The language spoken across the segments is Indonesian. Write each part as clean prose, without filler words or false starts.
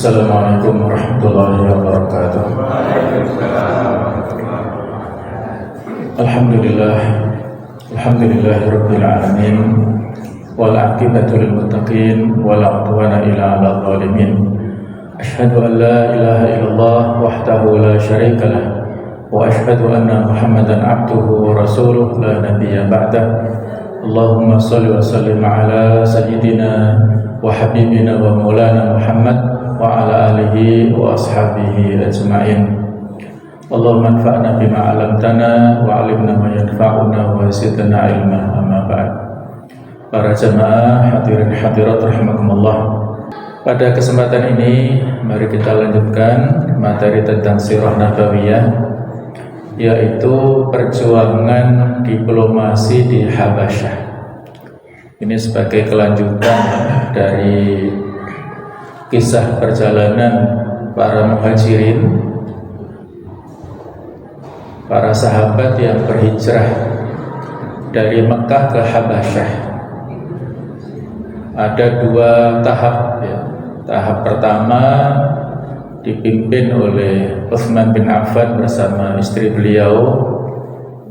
Assalamualaikum warahmatullahi wabarakatuh. Alhamdulillahirabbil alamin wal aqibatu lil muttaqin wala udwana illa 'alal zalimin. Asyhadu an la ilaha illallah wahdahu la syarika lah wa asyhadu anna Muhammadan 'abduhu wa rasuluh la nabiyya ba'dah. Allahumma shalli wa sallim ala sayyidina wa habibina wa maulana Muhammad wa ala alihi wa ashabihi ajma'in. Allahumma anfa'na bima 'allamtana wa 'allimna ma yanfa'una wa zidna ilma. Amma ba'd. Para jamaah hadirin hadirat rahimakumullah. Pada kesempatan ini mari kita lanjutkan materi tentang sirah nabawiyah, yaitu perjuangan diplomasi di Habasyah. Ini sebagai kelanjutan dari kisah perjalanan para muhajirin, para sahabat yang berhijrah dari Mekah ke Habasyah. Ada dua tahap ya. Tahap pertama dipimpin oleh Utsman bin Affan bersama istri beliau,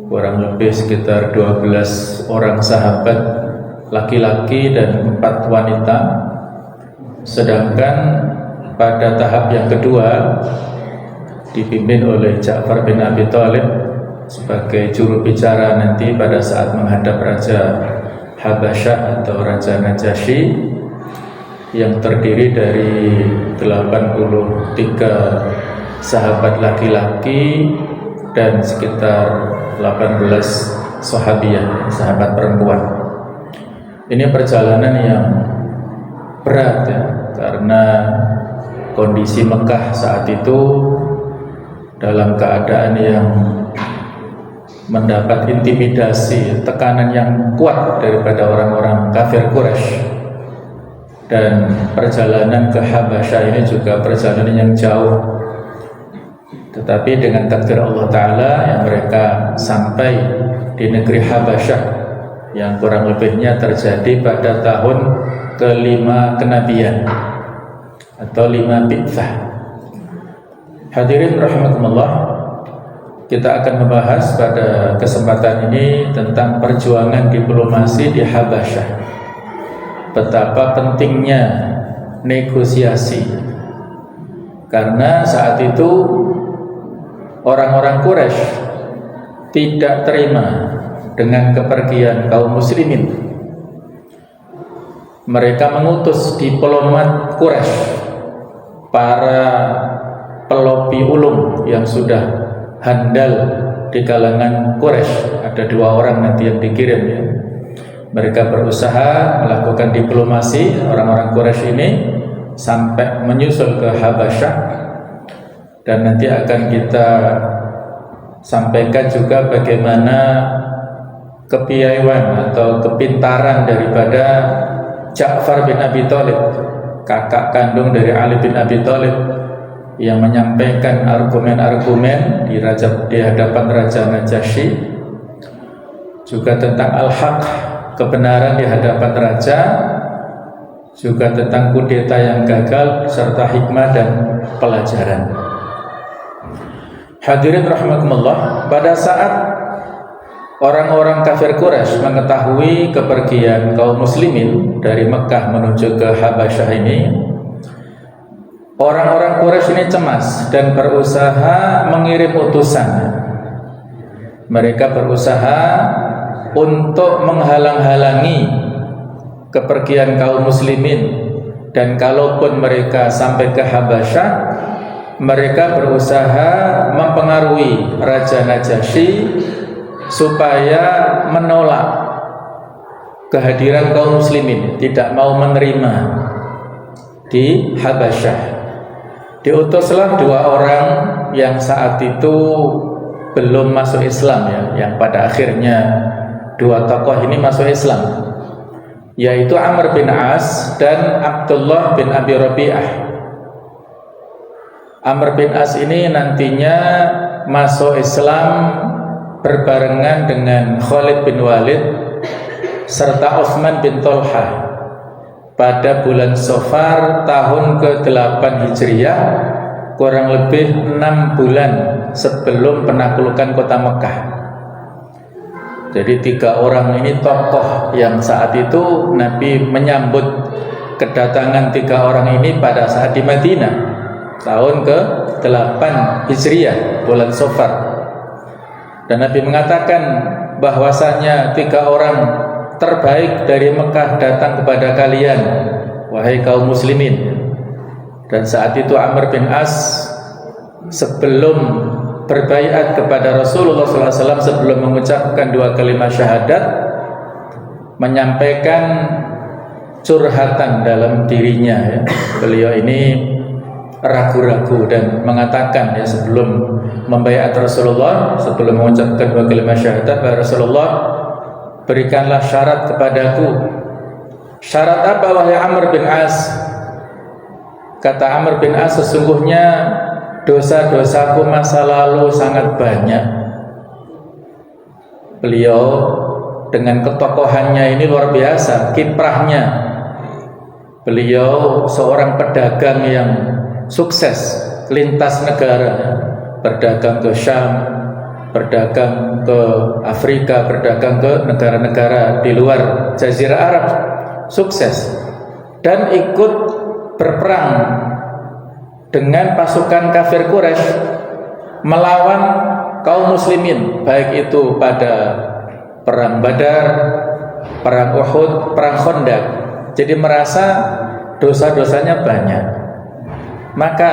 kurang lebih sekitar 12 orang sahabat laki-laki dan 4 wanita. Sedangkan pada tahap yang kedua dipimpin oleh Ja'far bin Abi Thalib sebagai juru bicara nanti pada saat menghadap Raja Habasyah atau Raja Najasyi, yang terdiri dari 83 sahabat laki-laki dan sekitar 18 sahabiyah, sahabat perempuan. Ini perjalanan yang berat ya, karena kondisi Mekah saat itu dalam keadaan yang mendapat intimidasi, tekanan yang kuat daripada orang-orang kafir Quraisy. Dan perjalanan ke Habasyah ini juga perjalanan yang jauh. Tetapi dengan takdir Allah Ta'ala yang mereka sampai di negeri Habasyah, yang kurang lebihnya terjadi pada tahun ke-5 kenabian atau 5 bi'tsah. Hadirin rahimakumullah, kita akan membahas pada kesempatan ini tentang perjuangan diplomasi di Habasyah. Betapa pentingnya negosiasi, karena saat itu orang-orang Quraisy tidak terima dengan kepergian kaum muslimin. Mereka mengutus diplomat Quraisy, para pelobi ulung yang sudah handal di kalangan Quraisy. Ada 2 orang nanti yang dikirim ya. Mereka berusaha melakukan diplomasi, orang-orang Quraisy ini, sampai menyusul ke Habasyah. Dan nanti akan kita sampaikan juga bagaimana kepiawaian atau kepintaran daripada Ja'far bin Abi Thalib, kakak kandung dari Ali bin Abi Thalib, yang menyampaikan argumen-argumen di hadapan Raja Najasyi, juga tentang al-haq, kebenaran di hadapan raja, juga tentang kudeta yang gagal, serta hikmah dan pelajaran. Hadirin rahimakumullah, pada saat orang-orang kafir Quraisy mengetahui kepergian kaum muslimin dari Mekah menuju ke Habasyah ini, orang-orang Quraisy ini cemas dan berusaha mengirim utusan. Mereka berusaha untuk menghalang-halangi kepergian kaum muslimin, dan kalaupun mereka sampai ke Habasyah, mereka berusaha mempengaruhi Raja Najasyi supaya menolak kehadiran kaum muslimin, tidak mau menerima di Habasyah. Diutuslah 2 orang yang saat itu belum masuk Islam ya, yang pada akhirnya 2 tokoh ini masuk Islam, yaitu Amr bin As dan Abdullah bin Abi Rabi'ah. Amr bin As ini nantinya masuk Islam berbarengan dengan Khalid bin Walid serta Utsman bin Thalhah. pada bulan Safar tahun ke-8 Hijriah, kurang lebih 6 bulan sebelum penaklukan kota Mekah. Jadi 3 orang ini tokoh yang saat itu Nabi menyambut kedatangan 3 orang ini pada saat di Madinah tahun ke-8 Hijriah, bulan Safar. Dan Nabi mengatakan bahwasanya 3 orang terbaik dari Mekah datang kepada kalian, wahai kaum muslimin. Dan saat itu Amr bin As sebelum berbaiat kepada Rasulullah SAW, sebelum mengucapkan 2 kalimat syahadat, menyampaikan curhatan dalam dirinya ya. Beliau ini ragu-ragu dan mengatakan ya, sebelum membaiat Rasulullah, sebelum mengucapkan 2 kalimat syahadat, Rasulullah, berikanlah syarat kepadaku. Syarat apa wahai Amr bin As? Kata Amr bin As, sesungguhnya dosa-dosaku masa lalu sangat banyak. Beliau dengan ketokohannya ini luar biasa, kiprahnya. Beliau seorang pedagang yang sukses lintas negara, berdagang ke Syam, berdagang ke Afrika, berdagang ke negara-negara di luar Jazirah Arab, sukses, dan ikut berperang dengan pasukan kafir Quraisy melawan kaum muslimin, baik itu pada perang Badar, perang Uhud, perang Khandaq. Jadi merasa dosa-dosanya banyak. Maka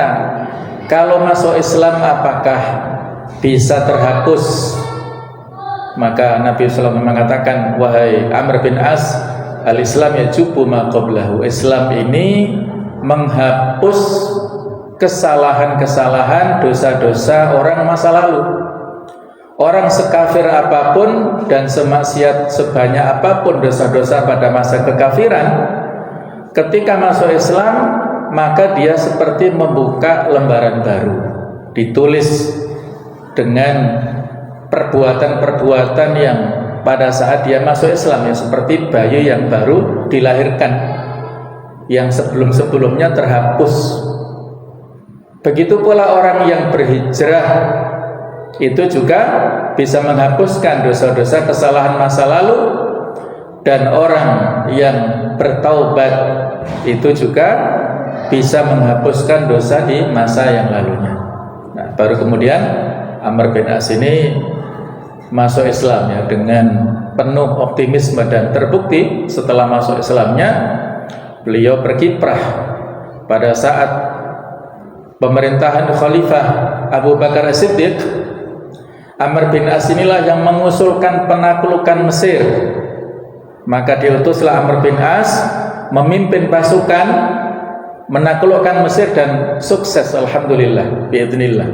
kalau masuk Islam apakah bisa terhapus? Maka Nabi SAW mengatakan, wahai Amr bin As, al-Islam yajubu ma qablahu. Islam ini menghapus kesalahan-kesalahan, dosa-dosa orang masa lalu. Orang sekafir apapun dan semaksiat sebanyak apapun dosa-dosa pada masa kekafiran, ketika masuk Islam, maka dia seperti membuka lembaran baru, ditulis dengan perbuatan-perbuatan yang pada saat dia masuk Islam, ya seperti bayi yang baru dilahirkan, yang sebelum-sebelumnya terhapus. Begitu pula orang yang berhijrah, itu juga bisa menghapuskan dosa-dosa kesalahan masa lalu. Dan orang yang bertaubat itu juga bisa menghapuskan dosa di masa yang lalunya. Nah, baru kemudian Amr bin As ini masuk Islam ya, dengan penuh optimisme, dan terbukti setelah masuk Islamnya beliau berkiprah pada saat pemerintahan Khalifah Abu Bakar As-Siddiq. Amr bin As inilah yang mengusulkan penaklukan Mesir. Maka diutuslah Amr bin As memimpin pasukan menaklukkan Mesir, dan sukses, alhamdulillah, biidznillah.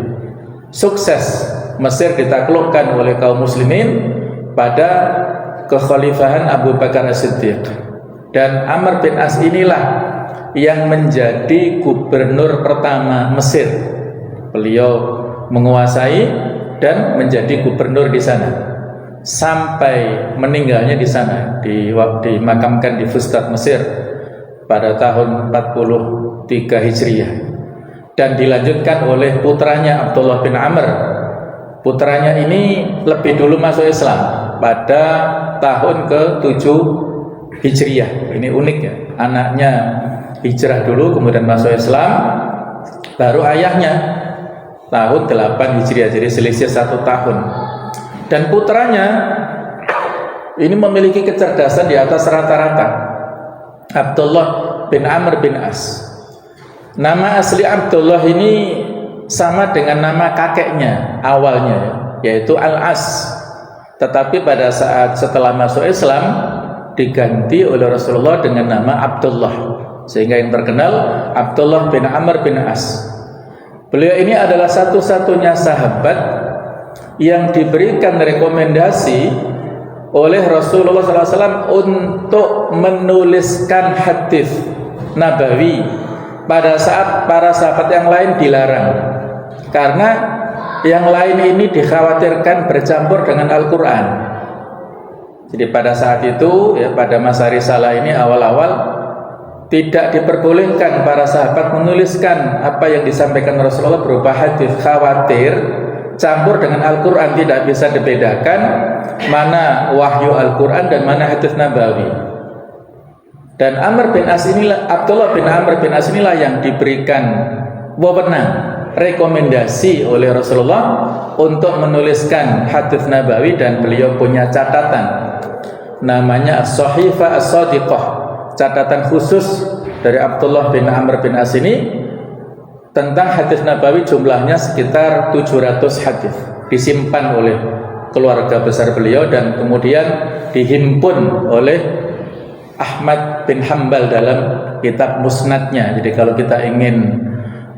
Sukses, Mesir ditaklukkan oleh kaum muslimin pada kekhalifahan Abu Bakar As-Siddiq. Dan Amr bin As inilah yang menjadi gubernur pertama Mesir. Beliau menguasai dan menjadi gubernur di sana sampai meninggalnya di sana, dimakamkan di Fustat Mesir pada tahun 43 Hijriah, dan dilanjutkan oleh putranya Abdullah bin Amr. Putranya ini lebih dulu masuk Islam pada tahun ke-7 Hijriah. Ini unik ya, anaknya hijrah dulu kemudian masuk Islam, baru ayahnya tahun 8 Hijriah, jadi selisih 1 tahun. Dan putranya ini memiliki kecerdasan di atas rata-rata, Abdullah bin Amr bin As. Nama asli Abdullah ini sama dengan nama kakeknya awalnya, yaitu Al-As. Tetapi pada saat setelah masuk Islam diganti oleh Rasulullah dengan nama Abdullah, sehingga yang terkenal Abdullah bin Amr bin As. Beliau ini adalah satu-satunya sahabat yang diberikan rekomendasi oleh Rasulullah SAW untuk menuliskan hadis nabawi pada saat para sahabat yang lain dilarang, karena yang lain ini dikhawatirkan bercampur dengan Al-Quran. Jadi pada saat itu ya, pada masa risalah ini awal-awal tidak diperbolehkan para sahabat menuliskan apa yang disampaikan Rasulullah berupa hadis, khawatir campur dengan Al-Quran tidak bisa dibedakan mana wahyu Al-Quran dan mana hadis nabawi. Dan Abdullah bin Amr bin As inilah yang diberikan wewenang, rekomendasi oleh Rasulullah untuk menuliskan hadis nabawi, dan beliau punya catatan namanya As-Sahifah As-Sadiqah, catatan khusus dari Abdullah bin Amr bin As ini tentang hadis nabawi, jumlahnya sekitar 700 hadis, disimpan oleh keluarga besar beliau dan kemudian dihimpun oleh Ahmad bin Hanbal dalam kitab Musnadnya. Jadi kalau kita ingin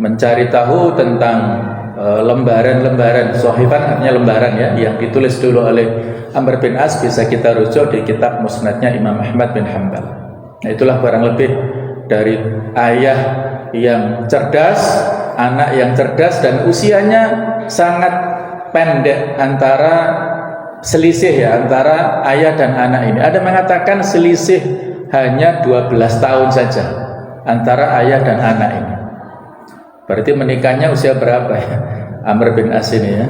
mencari tahu tentang lembaran-lembaran, Sahifah artinya lembaran ya, yang ditulis dulu oleh Amr bin As, bisa kita rujuk di kitab Musnadnya Imam Ahmad bin Hanbal. Nah, itulah kurang lebih dari ayah yang cerdas, anak yang cerdas, dan usianya sangat pendek antara selisih ya antara ayah dan anak ini. Ada mengatakan selisih hanya 12 tahun saja antara ayah dan anak ini. Berarti menikahnya usia berapa ya Amr bin As ini ya?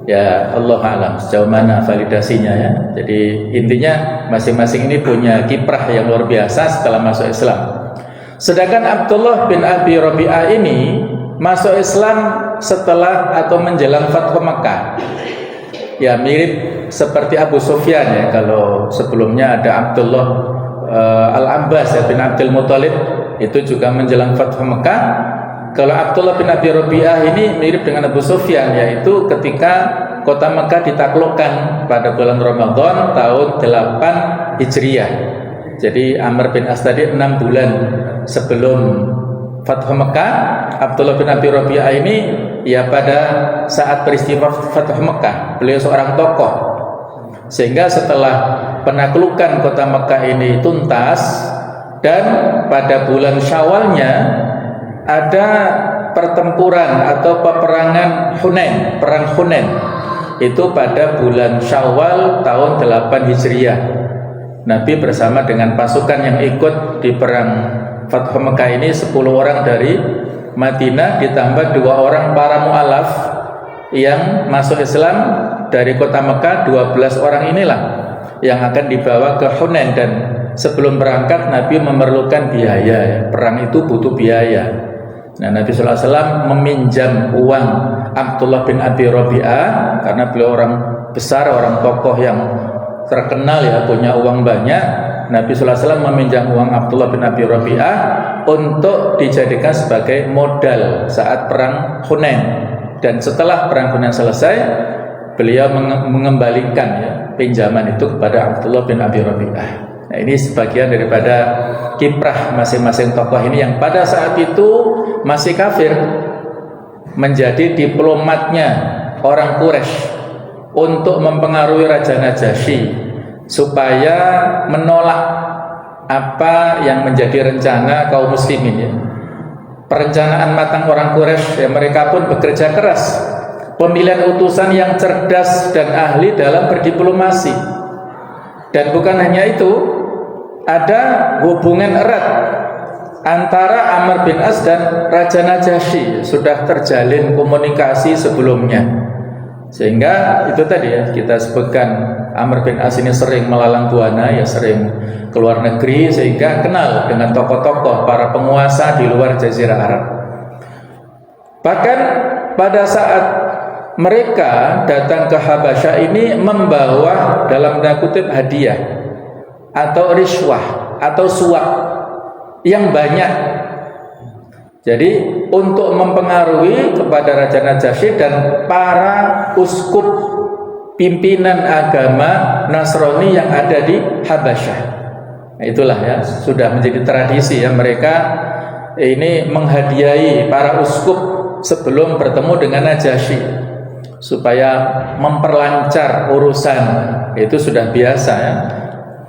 Ya Allah alam sejauh mana validasinya ya. Jadi intinya masing-masing ini punya kiprah yang luar biasa setelah masuk Islam. Sedangkan Abdullah bin Abi Rabi'ah ini masuk Islam setelah atau menjelang Fathu Mekah. Ya mirip seperti Abu Sufyan ya. Kalau sebelumnya ada Abdullah Al-Abbas ya, bin Abdul Muthalib, itu juga menjelang Fathu Mekah. Kalau Abdullah bin Abi Rabi'ah ini mirip dengan Abu Sufyan, yaitu ketika kota Mekah ditaklukkan pada bulan Ramadan tahun 8 Hijriah. Jadi Amr bin As tadi 6 bulan sebelum Fathu Mekah, Abdullah bin Abi Rabi'ah ini ya pada saat peristiwa Fathu Mekah, beliau seorang tokoh. Sehingga setelah penaklukan kota Mekah ini tuntas, dan pada bulan Syawalnya ada pertempuran atau peperangan Hunain, perang Hunain. Itu pada bulan Syawal tahun 8 Hijriah. Nabi bersama dengan pasukan yang ikut di perang Fathu Mekah ini 10 orang dari Madinah ditambah 2 orang para mu'alaf yang masuk Islam dari kota Mekah. 12 orang inilah yang akan dibawa ke Hunain, dan sebelum berangkat Nabi memerlukan biaya. Perang itu butuh biaya. Nah, Nabi SAW meminjam uang Abdullah bin Abi Rabi'ah karena beliau orang besar, orang tokoh yang terkenal ya, punya uang banyak. Nabi SAW meminjam uang Abdullah bin Abi Rabi'ah untuk dijadikan sebagai modal saat perang Hunain. Dan setelah perang Hunain selesai, beliau mengembalikan ya pinjaman itu kepada Abdullah bin Abi Rabi'ah. Nah, ini sebagian daripada kiprah masing-masing tokoh ini yang pada saat itu masih kafir, menjadi diplomatnya orang Quraisy untuk mempengaruhi Raja Najasyi supaya menolak apa yang menjadi rencana kaum muslimin ya. Perencanaan matang orang Quraisy ya, mereka pun bekerja keras, pemilihan utusan yang cerdas dan ahli dalam berdiplomasi. Dan bukan hanya itu, ada hubungan erat antara Amr bin As dan Raja Najasyi, sudah terjalin komunikasi sebelumnya. Sehingga itu tadi ya, kita sebutkan Amr bin As ini sering melalang buana ya, sering keluar negeri, sehingga kenal dengan tokoh-tokoh para penguasa di luar Jazirah Arab. Bahkan pada saat mereka datang ke Habasyah ini membawa dalam tanda kutip hadiah atau riswah atau suap yang banyak. Jadi untuk mempengaruhi kepada Raja Najasyi dan para uskup pimpinan agama Nasrani yang ada di Habasyah. Nah, itulah ya, sudah menjadi tradisi ya, mereka ini menghadiahi para uskup sebelum bertemu dengan Najasyi supaya memperlancar urusan. Itu sudah biasa ya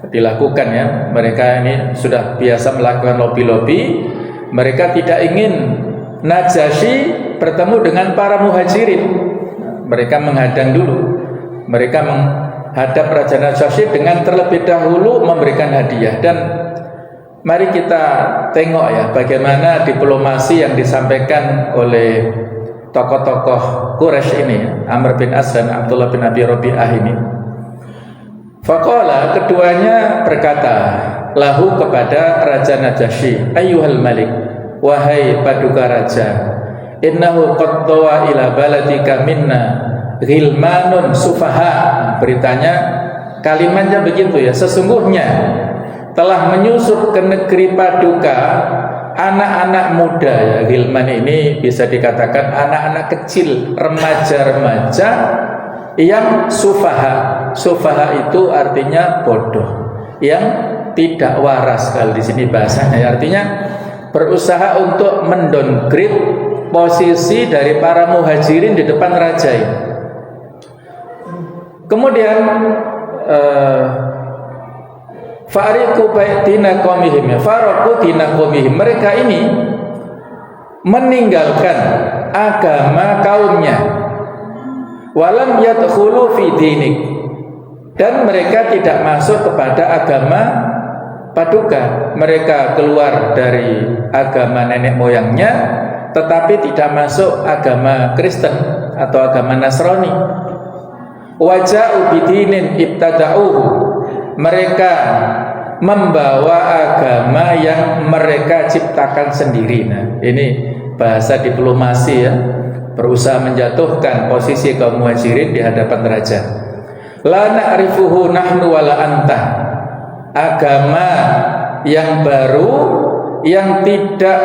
dilakukan ya. Mereka ini sudah biasa melakukan lobby-lobby. Mereka tidak ingin Najasyi bertemu dengan para muhajirin. Mereka menghadang dulu. Mereka menghadap Raja Najasyi dengan terlebih dahulu memberikan hadiah. Dan Mari kita tengok ya bagaimana diplomasi yang disampaikan oleh tokoh-tokoh Quraisy ini, Amr bin As dan Abdullah bin Abi Rabi'ah ini. Faqala, keduanya berkata lahu kepada Raja Najasyi, ayyuhal malik, wahai paduka raja, innahu qad dawa ila baladika minna ghilmanun sufaha. Beritanya, kalimatnya begitu ya, sesungguhnya telah menyusup ke negeri paduka anak-anak muda ya. Ghilman ini bisa dikatakan anak-anak kecil, remaja-remaja yang sufaha. Sufaha itu artinya bodoh, yang tidak waras. Kalau di sini bahasanya artinya berusaha untuk mendowngrade posisi dari para muhajirin di depan raja ini. Kemudian fariqu baitina qaumihim, faraqu dina qaumihim, mereka ini meninggalkan agama kaumnya, walam yadkhulu fi dinik, dan mereka tidak masuk kepada agama paduka. Mereka keluar dari agama nenek moyangnya tetapi tidak masuk agama Kristen atau agama Nasrani. Waja'u bidinin ibtada'uhu, mereka membawa agama yang mereka ciptakan sendiri. Nah, ini bahasa diplomasi ya, berusaha menjatuhkan posisi kaum muhajirin di hadapan raja. La na'rifuhu nahnu wala anta, agama yang baru yang tidak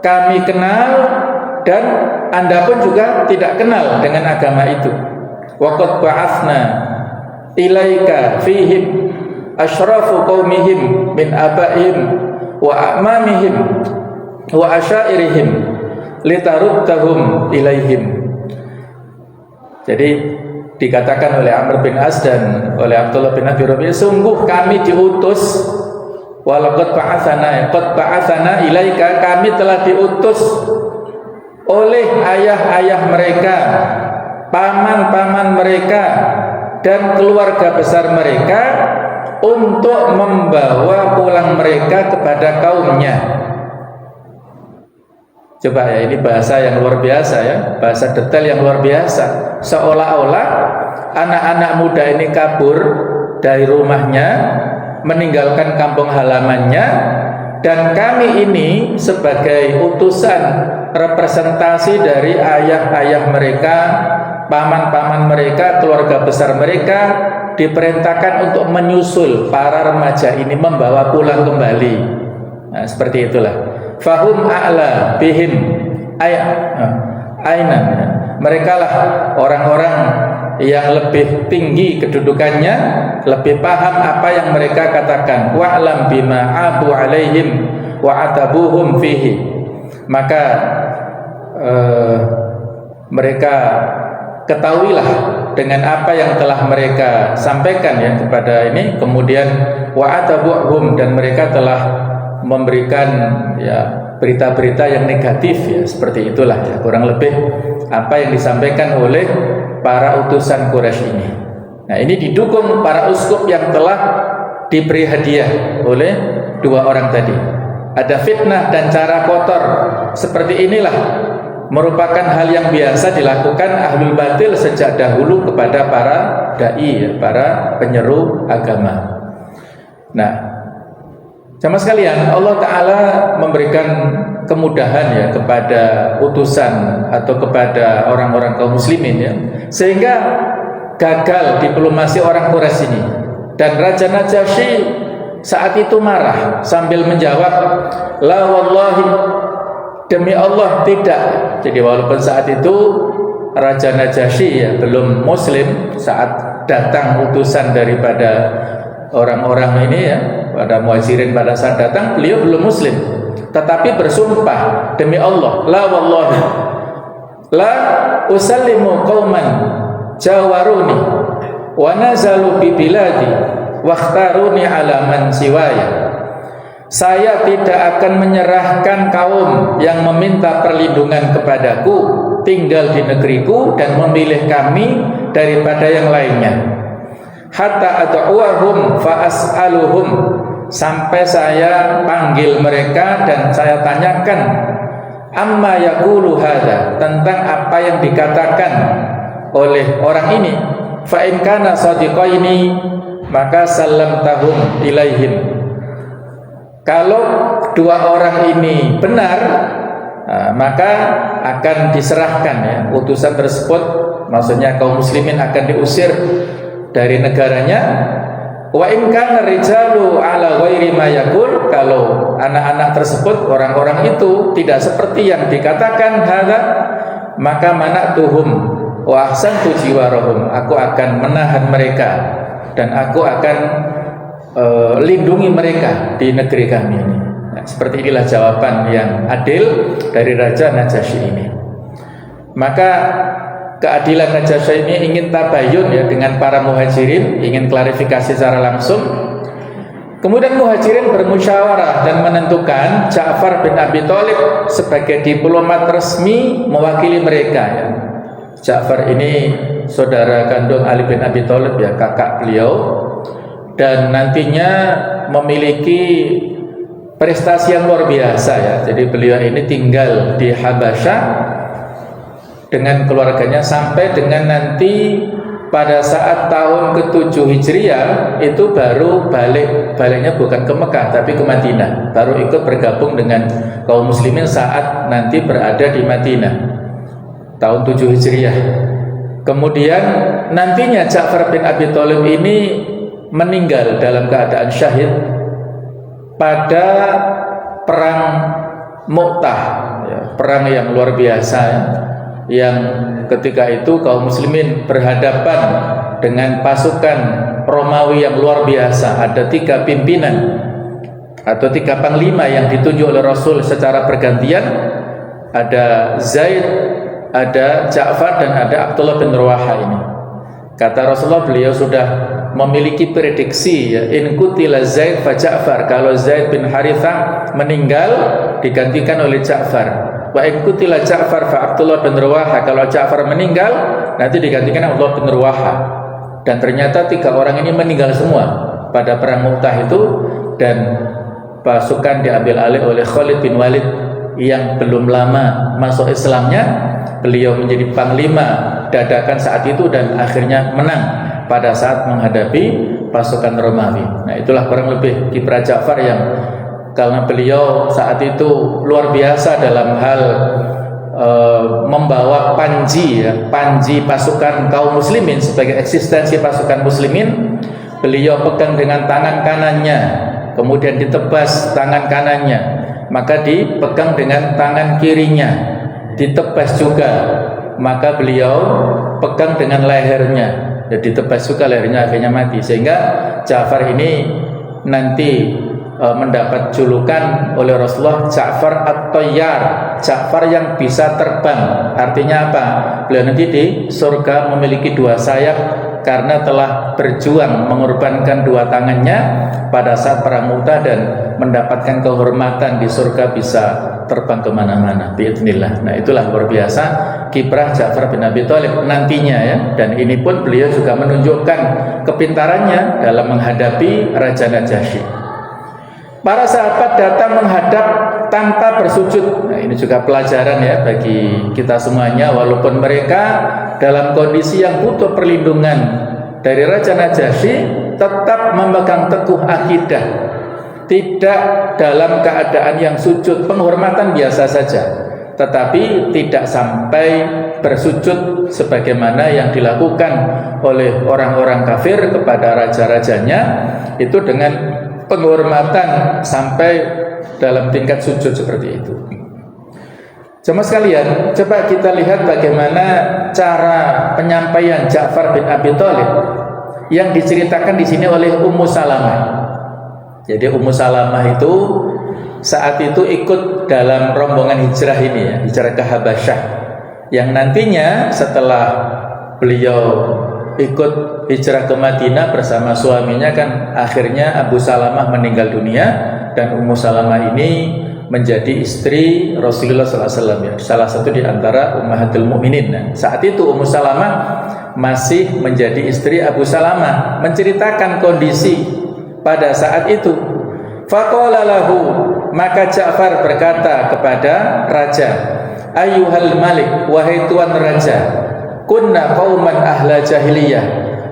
kami kenal dan Anda pun juga tidak kenal dengan agama itu. Wa qad ba'atsna ilaika fihim asyrafu qaumihim min abaihim wa a'mamihim wa asyairihim litaruddahum ilaihim. Jadi dikatakan oleh Amr bin As dan oleh Abdullah bin Abi Rabi'ah, sungguh kami diutus, walaqad ba'atsana ilaika, kami telah diutus oleh ayah-ayah mereka, paman-paman mereka dan keluarga besar mereka untuk membawa pulang mereka kepada kaumnya. Coba ya, ini bahasa yang luar biasa ya, bahasa detail yang luar biasa. Seolah-olah anak-anak muda ini kabur dari rumahnya, meninggalkan kampung halamannya, dan kami ini sebagai utusan representasi dari ayah-ayah mereka, paman-paman mereka, keluarga besar mereka, diperintahkan untuk menyusul para remaja ini, membawa pulang kembali. Nah, seperti itulah. Fahum a'la bihim ainan, mereka lah orang-orang yang lebih tinggi kedudukannya, lebih paham apa yang mereka katakan. Wa'lam bima abu alaihim wa atabuhum fihi, maka mereka ketahuilah dengan apa yang telah mereka sampaikan ya kepada ini. Kemudian wa atabuhum, dan mereka telah memberikan ya berita-berita yang negatif ya, seperti itulah ya kurang lebih apa yang disampaikan oleh para utusan Quraisy ini. Nah, ini didukung para uskup yang telah diberi hadiah oleh dua orang tadi. Ada fitnah dan cara kotor seperti inilah merupakan hal yang biasa dilakukan ahlul batil sejak dahulu kepada para dai ya, para penyeru agama. Nah, sama sekalian, Allah Ta'ala memberikan kemudahan ya kepada utusan atau kepada orang-orang kaum muslimin ya, sehingga gagal diplomasi orang Quraisy ini. Dan Raja Najasyi saat itu marah sambil menjawab, la wallahi, demi Allah tidak. Jadi walaupun saat itu Raja Najasyi ya belum muslim, saat datang utusan daripada orang-orang ini ya, pada muhajirin pada saat datang, beliau belum muslim, tetapi bersumpah demi Allah, la wallahi la usallimu qauman jawaruni wa nazalu bi biladi wakhtaruni ala man siwaya. Saya tidak akan menyerahkan kaum yang meminta perlindungan kepadaku, tinggal di negeriku dan memilih kami daripada yang lainnya. Hatta ad'uahum fa as'aluhum sampai saya panggil mereka dan saya tanyakan amma yaqulu hadza, tentang apa yang dikatakan oleh orang ini. Fa in kana shadiqaini maka sallamtahum ilaihim. Kalau dua orang ini benar, maka akan diserahkan ya utusan tersebut, maksudnya kaum muslimin akan diusir dari negaranya. Wa in kana rijalu ala ghairi ma yaqul, kalau anak-anak tersebut, orang-orang itu tidak seperti yang dikatakan hadza, maka mana'tuhum wa ahsantu jiwarahum, aku akan menahan mereka dan aku akan lindungi mereka di negeri kami ini. Nah, seperti inilah jawaban yang adil dari Raja Najasyi ini. Maka keadilan Najasyi ini ingin tabayun ya dengan para muhajirin, ingin klarifikasi secara langsung. Kemudian muhajirin bermusyawarah dan menentukan Ja'far bin Abi Thalib sebagai diplomat resmi mewakili mereka ya. Ja'far ini saudara kandung Ali bin Abi Thalib ya, kakak beliau, dan nantinya memiliki prestasi yang luar biasa ya. Jadi beliau ini tinggal di Habasyah dengan keluarganya sampai dengan nanti pada saat tahun ke-7 Hijriah itu baru baliknya bukan ke Mekah tapi ke Madinah, baru ikut bergabung dengan kaum muslimin saat nanti berada di Madinah tahun 7 Hijriah. Kemudian nantinya Ja'far bin Abi Thalib ini meninggal dalam keadaan syahid pada perang Mu'tah ya, perang yang luar biasa ya, yang ketika itu kaum muslimin berhadapan dengan pasukan Romawi yang luar biasa. Ada 3 pimpinan atau 3 panglima yang ditunjuk oleh Rasul secara bergantian. Ada Zaid, ada Ja'far, dan ada Abdullah bin Rawaha ini. Kata Rasulullah, beliau sudah memiliki prediksi ya, in qutila Zaid fa Ja'far, kalau Zaid bin Harithah meninggal digantikan oleh Ja'far. Wa in qutila Ja'far fa Abdullah bin Rawaha, kalau Ja'far meninggal nanti digantikan Abdullah bin Rawaha. Dan ternyata 3 orang ini meninggal semua pada perang Mu'tah itu, dan pasukan diambil alih oleh Khalid bin Walid yang belum lama masuk Islamnya. Beliau menjadi panglima dadakan saat itu dan akhirnya menang pada saat menghadapi pasukan Romawi. Nah, itulah kurang lebih kiprah Ja'far yang karena beliau saat itu luar biasa dalam hal membawa panji ya, panji pasukan kaum muslimin sebagai eksistensi pasukan muslimin. Beliau pegang dengan tangan kanannya, kemudian ditebas tangan kanannya, maka dipegang dengan tangan kirinya, ditebas juga, maka beliau pegang dengan lehernya, jadi ditebas juga lehernya, akhirnya mati. Sehingga Ja'far ini nanti mendapat julukan oleh Rasulullah Ja'far at-Tayyar, Ja'far yang bisa terbang. Artinya apa? Beliau nanti di surga memiliki 2 sayap karena telah berjuang mengorbankan 2 tangannya pada saat perang Mu'tah dan mendapatkan kehormatan di surga, bisa terbang kemana-mana biidznillah. Nah, itulah luar biasa kiprah Ja'far bin Abi Thalib nantinya ya. Dan ini pun beliau juga menunjukkan kepintarannya dalam menghadapi Raja Najasyi. Para sahabat datang menghadap tanpa bersujud. Nah, ini juga pelajaran ya bagi kita semuanya, walaupun mereka dalam kondisi yang butuh perlindungan dari Raja Najasyi, tetap memegang teguh akidah, tidak dalam keadaan yang sujud, penghormatan biasa saja, tetapi tidak sampai bersujud sebagaimana yang dilakukan oleh orang-orang kafir kepada raja-rajanya, itu dengan penghormatan sampai dalam tingkat sujud seperti itu. Jemaah sekalian, coba kita lihat bagaimana cara penyampaian Ja'far bin Abi Thalib yang diceritakan di sini oleh Ummu Salamah. Jadi Ummu Salamah itu saat itu ikut dalam rombongan hijrah ini ya, hijrah ke Habasyah, yang nantinya setelah beliau ikut hijrah ke Madinah bersama suaminya, kan akhirnya Abu Salamah meninggal dunia dan Ummu Salamah ini menjadi istri Rasulullah SAW ya, salah satu di antara ummahatul mukminin. Nah, saat itu Ummu Salamah masih menjadi istri Abu Salamah, menceritakan kondisi pada saat itu Faqala lahu, maka Ja'far berkata kepada raja, ayyuhal malik, wahai tuan raja, kunna qauman ahla jahiliyah,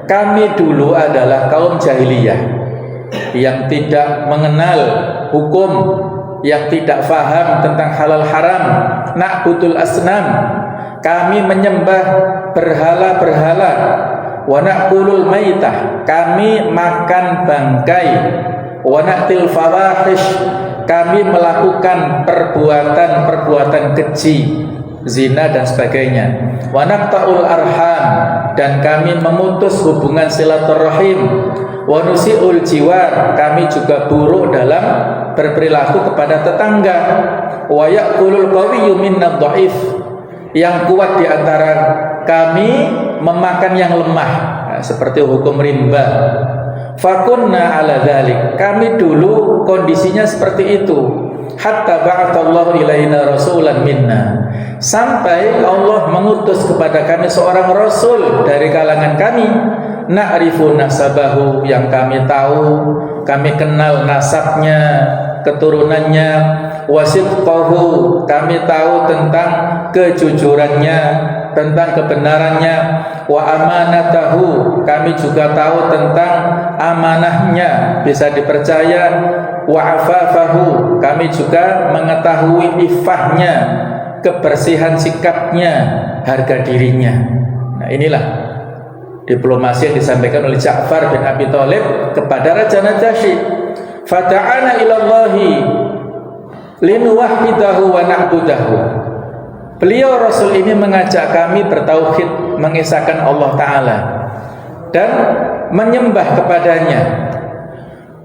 kami dulu adalah kaum jahiliyah yang tidak mengenal hukum, yang tidak faham tentang halal haram. Na'budul asnam, kami menyembah berhala-berhala. Wa na'kulul maitah, kami makan bangkai. Wa na'til fawahish, kami melakukan perbuatan-perbuatan keji, zina dan sebagainya. Wa naqta'ul arham, dan kami memutus hubungan silaturahim. Wa nusi'ul jiwar, kami juga buruk dalam berperilaku kepada tetangga. Wa ya'kulul qawiyyu minna dhaif, yang kuat di antara kami memakan yang lemah, seperti hukum rimba. Fakunna ala dzalik, kami dulu kondisinya seperti itu. Hatta ba'athallahu ilaina rasulan minna, sampai Allah mengutus kepada kami seorang rasul dari kalangan kami. Na'rifu nasabahu, yang kami tahu, kami kenal nasabnya, keturunannya. Wasidqahu, kami tahu tentang kejujurannya, tentang kebenarannya. Wa amanatahu, kami juga tahu tentang amanahnya, bisa dipercaya. Wa afafahu, kami juga mengetahui ifahnya, kebersihan sikapnya, harga dirinya. Nah, inilah diplomasi yang disampaikan oleh Ja'far bin Abi Thalib kepada Raja Najasyi. Fata'ana ilallahi linuwahhidahu wa na'budahu. Beliau Rasul ini mengajak kami bertauhid, mengesahkan Allah Ta'ala dan menyembah kepadanya.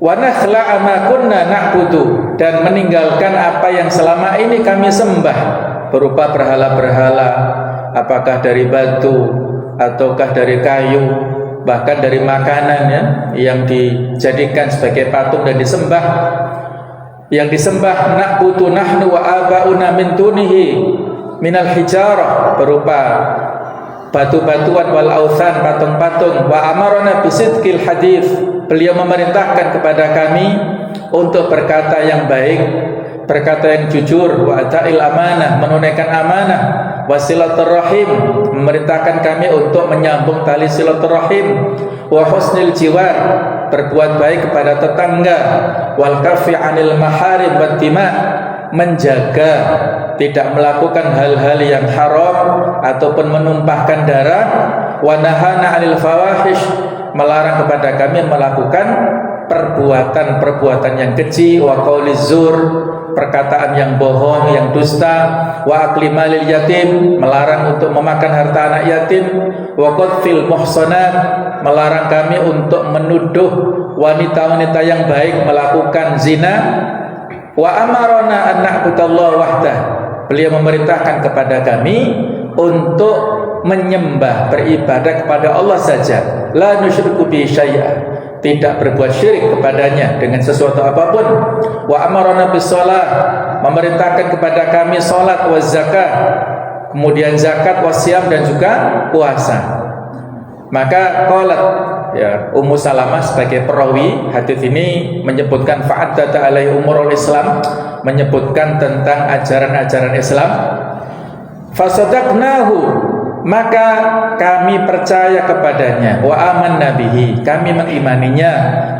Wa nakhla'a ma kunna na'budu, dan meninggalkan apa yang selama ini kami sembah berupa berhala-berhala, apakah dari batu ataukah dari kayu, bahkan dari makanan ya, yang dijadikan sebagai patung dan disembah. Yang disembah na'budu nahnu wa aba'una min dunihi minal hijarah, berupa batu-batuan wal authan, patung-patung. Wa amarona bisidqil hadits, beliau memerintahkan kepada kami untuk berkata yang baik, berkata yang jujur. Wa ata'il amanah, menunaikan amanah. Wa silaturrahim, memerintahkan kami untuk menyambung tali silaturrahim. Wa husnil jiwar, berbuat baik kepada tetangga. Wal kafi 'anil maharim wat dima, menjaga tidak melakukan hal-hal yang haram ataupun menumpahkan darah. Wa nahana 'anil fawahish, melarang kepada kami melakukan perbuatan-perbuatan yang keji. Wa qauliz zur, perkataan yang bohong, yang dusta. Wa akli malil yatim, melarang untuk memakan harta anak yatim. Wa qadfil muhsanat, melarang kami untuk menuduh wanita-wanita yang baik melakukan zina. Wa amarona an na'budallaha wahdah, beliau memerintahkan kepada kami untuk menyembah, beribadah kepada Allah saja. La nusyriku bi syai'a, tidak berbuat syirik kepadanya dengan sesuatu apapun. Wa amarona bis shalah, memerintahkan kepada kami salat, wa zakat, kemudian zakat, wasyam, dan juga puasa. Maka qalat, ya, Ummu Salamah sebagai perawi hadis ini menyebutkan fa'addata alaihi umurul Islam, menyebutkan tentang ajaran-ajaran Islam. Fasadaqnahu, maka kami percaya kepadanya. Wa amanna bihi, kami mengimaninya.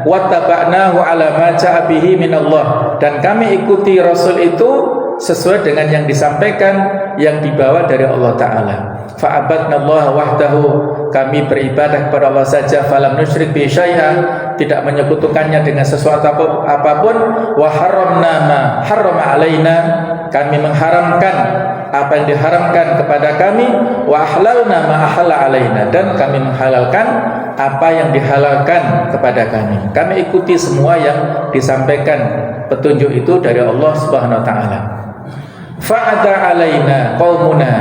Wa taba'nahu ala ma ja'a bihi minallah, dan kami ikuti Rasul itu sesuai dengan yang disampaikan, yang dibawa dari Allah Ta'ala. Fa'abadnallaha wahdahu, kami beribadah kepada Allah saja. Falam nusyrik bi syai'a, tidak menyekutukannya dengan sesuatu apapun. Wa haramna ma harrama alaina, kami mengharamkan apa yang diharamkan kepada kami. Wa ahlalna ma ahalla alaina, dan kami menghalalkan apa yang dihalalkan kepada kami. Kami ikuti semua yang disampaikan petunjuk itu dari Allah Subhanahu wa taala. Fa'ada alaina qaumuna,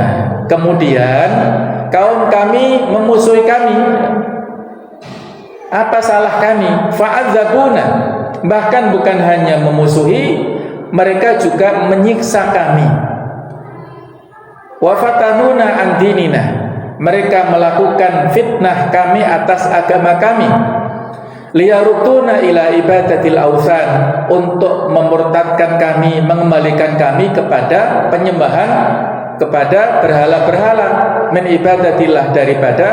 kemudian kaum kami memusuhi kami. Apa salah kami? Fa'adzabuna, bahkan bukan hanya memusuhi, mereka juga menyiksa kami. Wa fatanuna an dinina, mereka melakukan fitnah kami atas agama kami. liyarutuna ila ibadatil awthan, untuk memurtadkan kami, mengembalikan kami kepada penyembahan kepada berhala-berhala, min ibadatillah, daripada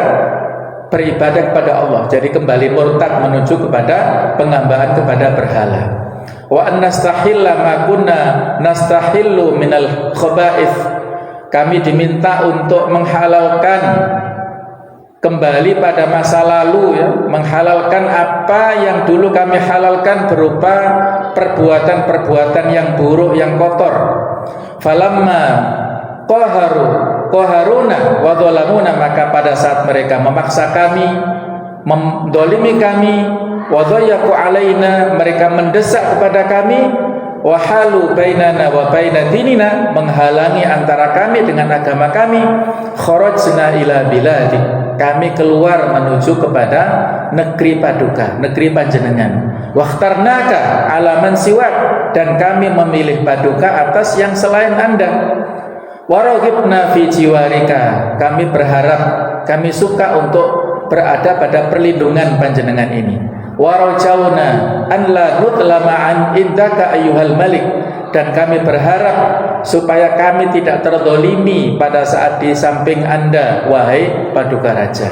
beribadah kepada Allah. Jadi kembali murtad menuju kepada pengambahan kepada berhala. Wa an nastahilla ma kunna nastahillu minal khaba'ith, kami diminta untuk menghalalkan kembali pada masa lalu, ya, menghalalkan apa yang dulu kami halalkan berupa perbuatan-perbuatan yang buruk, yang kotor. Falamma qaharuna wa dhalamuna, maka pada saat mereka memaksa kami, mendolimi kami, wa dhayyaqu alaina, mereka mendesak kepada kami, wa halu bainana wa baina dinina, menghalangi antara kami dengan agama kami, kharajna ila biladi, kami keluar menuju kepada negeri paduka, negeri panjenengan. Wakhtarnaka ala man siwak, dan kami memilih paduka atas yang selain Anda. Waraghibna fi jiwarika, kami berharap, kami suka untuk berada pada perlindungan panjenengan ini. Warajauna an la nutlama an indaka ayyuhal malik, dan kami berharap supaya kami tidak terdolimi pada saat di samping Anda, wahai paduka raja.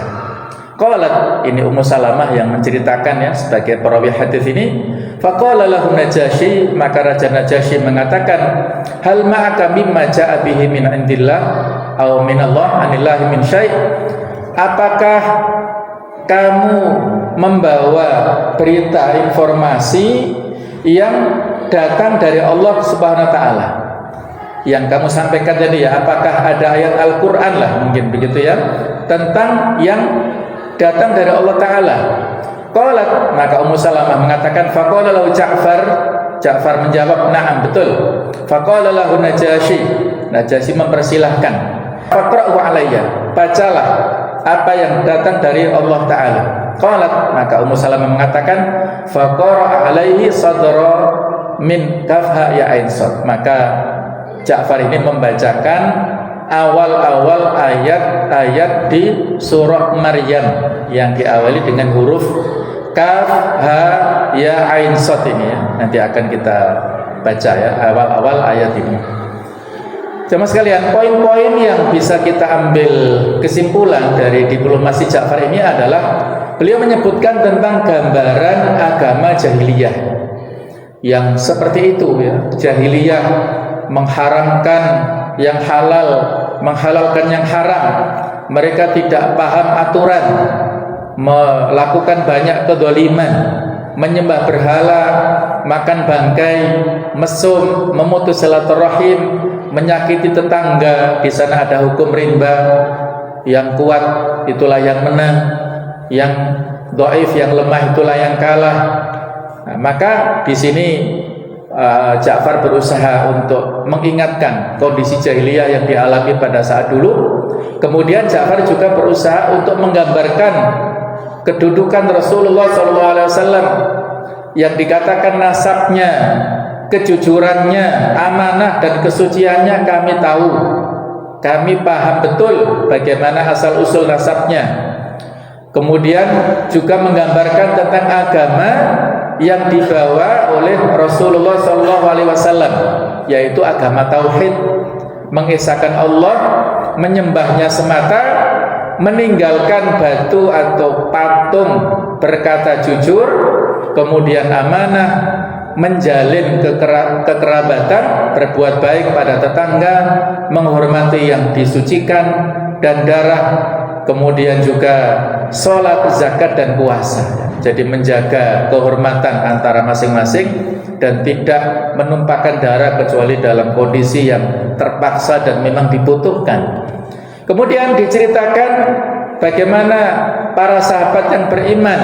Qalat, ini Ummu Salamah yang menceritakan, ya, sebagai perawi hadis ini. Faqala lahu Najasyi, maka Raja Najasyi mengatakan, hal ma'aka mimma ja'a bihi min indillah aw min Allah anillahi min syai', apakah kamu membawa berita informasi yang datang dari Allah Subhanahu wa taala, yang kamu sampaikan tadi, ya, apakah ada ayat Al-Qur'an lah mungkin begitu, ya, tentang yang datang dari Allah taala? Qalat, maka Ummu Salamah mengatakan, faqala lahu Ja'far, Ja'far menjawab, na'am, betul. Faqala lahu Najasyi, Najasyi mempersilahkan, faqra'u alayya, bacalah apa yang datang dari Allah taala. Qalat, maka Ummu Salamah mengatakan, faqara alaihi sadra min kafha ya ain sad, maka Ja'far ini membacakan awal-awal ayat-ayat di surah Maryam yang diawali dengan huruf kaf ha ya ain sad ini, ya. Nanti akan kita baca, ya, awal-awal ayat ini. Jemaah sekalian, poin-poin yang bisa kita ambil kesimpulan dari diplomasi Ja'far ini adalah beliau menyebutkan tentang gambaran agama jahiliyah yang seperti itu, ya. Jahiliyah mengharamkan yang halal, menghalalkan yang haram. Mereka tidak paham aturan, melakukan banyak kedoliman, menyembah berhala, makan bangkai, mesum, memutus silaturahim, menyakiti tetangga. Di sana ada hukum rimba, yang kuat itulah yang menang, yang dhaif, yang lemah itulah yang kalah. Nah, maka di sini Ja'far berusaha untuk mengingatkan kondisi jahiliyah yang dialami pada saat dulu. Kemudian Ja'far juga berusaha untuk menggambarkan kedudukan Rasulullah SAW yang dikatakan nasabnya, kejujurannya, amanah dan kesuciannya kami tahu, kami paham betul bagaimana asal usul nasabnya. Kemudian juga menggambarkan tentang agama yang dibawa oleh Rasulullah SAW, yaitu agama tauhid, mengesahkan Allah, menyembahnya semata, meninggalkan batu atau patung, berkata jujur, kemudian amanah, menjalin kekerabatan, berbuat baik pada tetangga, menghormati yang disucikan dan darah, kemudian juga sholat, zakat dan puasa. Jadi menjaga kehormatan antara masing-masing dan tidak menumpahkan darah kecuali dalam kondisi yang terpaksa dan memang dibutuhkan. Kemudian diceritakan bagaimana para sahabat yang beriman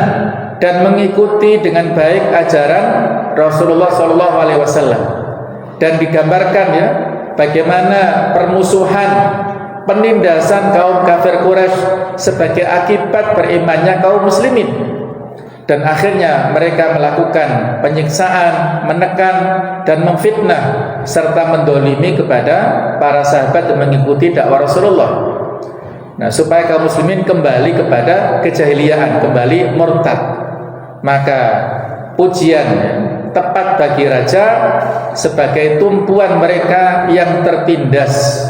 dan mengikuti dengan baik ajaran Rasulullah SAW, dan digambarkan, ya, bagaimana permusuhan, penindasan kaum kafir Quraisy sebagai akibat berimannya kaum muslimin. Dan akhirnya mereka melakukan penyiksaan, menekan dan memfitnah serta mendolimi kepada para sahabat yang mengikuti dakwah Rasulullah. Nah, supaya kaum muslimin kembali kepada kejahiliaan, kembali murtad. Maka pujian tepat bagi raja sebagai tumpuan mereka yang tertindas.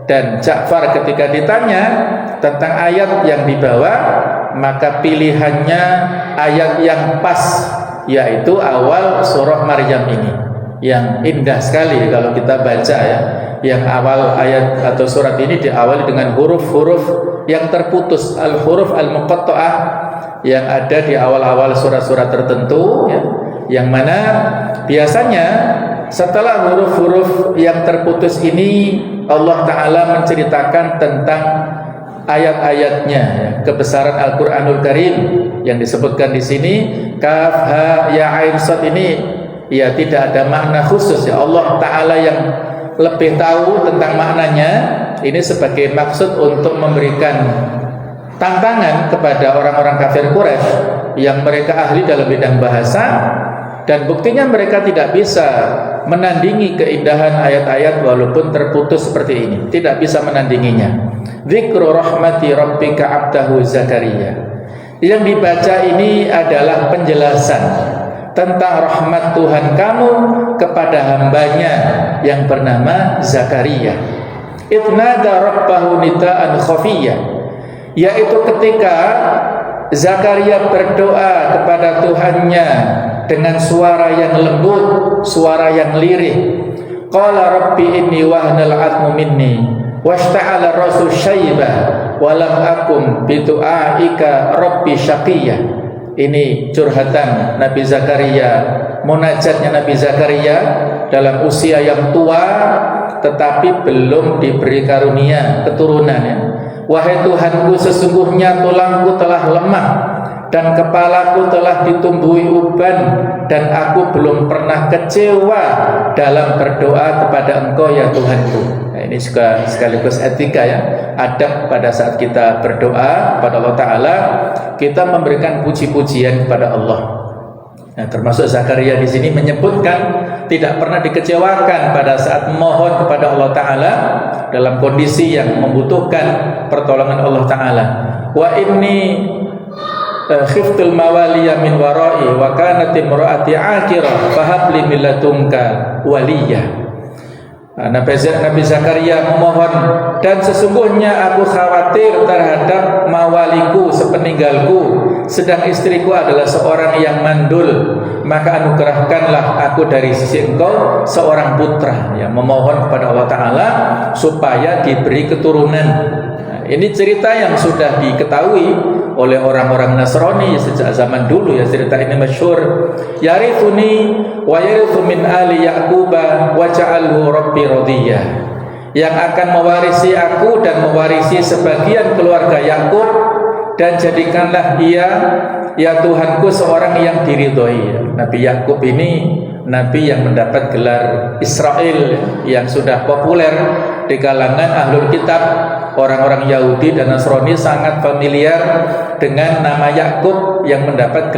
Dan Ja'far ketika ditanya tentang ayat yang dibawa, maka pilihannya ayat yang pas, yaitu awal surah Maryam ini, yang indah sekali kalau kita baca ya. Yang awal ayat atau surat ini diawali dengan huruf-huruf yang terputus, al-huruf al-muqatta'ah, yang ada di awal-awal surat-surat tertentu ya, yang mana biasanya setelah huruf-huruf yang terputus ini Allah Ta'ala menceritakan tentang ayat-ayatnya ya, kebesaran Al-Quranul Karim yang disebutkan di sini kaf ha ya ain sad ini ya tidak ada makna khusus ya, Allah Ta'ala yang lebih tahu tentang maknanya. Ini sebagai maksud untuk memberikan tantangan kepada orang-orang kafir Quraisy yang mereka ahli dalam bidang bahasa, dan buktinya mereka tidak bisa menandingi keindahan ayat-ayat walaupun terputus seperti ini, tidak bisa menandinginya. Dzikru rahmati rabbika abdahu Zakaria. Yang dibaca ini adalah penjelasan tentang rahmat Tuhan kamu kepada hambanya yang bernama Zakaria. Idnada rabbahu nidaan khafiyya, yaitu ketika Zakaria berdoa kepada Tuhannya dengan suara yang lembut, suara yang lirih. Qala rabbi inni wahnal 'azmu minni washta'ala rasul syaibah wa lam akum bi du'aika rabbi syaqiyya. Ini curhatan Nabi Zakaria, munajatnya Nabi Zakaria dalam usia yang tua tetapi belum diberi karunia keturunan ya. Wahai Tuhanku, sesungguhnya tulangku telah lemah dan kepalaku telah ditumbuhi uban, dan aku belum pernah kecewa dalam berdoa kepada Engkau ya Tuhanku. Nah, ini juga sekaligus etika ya, adab pada saat kita berdoa kepada Allah Ta'ala, kita memberikan puji-pujian kepada Allah. Nah, termasuk Zakaria di sini menyebutkan tidak pernah dikecewakan pada saat memohon kepada Allah Ta'ala dalam kondisi yang membutuhkan pertolongan Allah Ta'ala. Wa inni khiftul mawaliya min warai wa kanat imraati akira fahabli min ladunka waliyya. Nabi Zakaria memohon, dan sesungguhnya aku khawatir terhadap mawaliku sepeninggalku, sedang istriku adalah seorang yang mandul, maka anugerahkanlah aku dari sisi Engkau seorang putra. Ya, memohon kepada Allah Ta'ala supaya diberi keturunan. Nah, ini cerita yang sudah diketahui oleh orang-orang Nasrani sejak zaman dulu ya, cerita ini masyhur. Yarithuni wa yarithu min ali Yaquba wa ja'alhu rabbi radiyah. Yang akan mewarisi aku dan mewarisi sebagian keluarga Yakub, dan jadikanlah ia ya Tuhanku seorang yang diridhoi. Nabi Yakub ini nabi yang mendapat gelar Israel yang sudah populer di kalangan ahlul kitab. Orang-orang Yahudi dan Nasrani sangat familiar dengan nama Yakub yang mendapat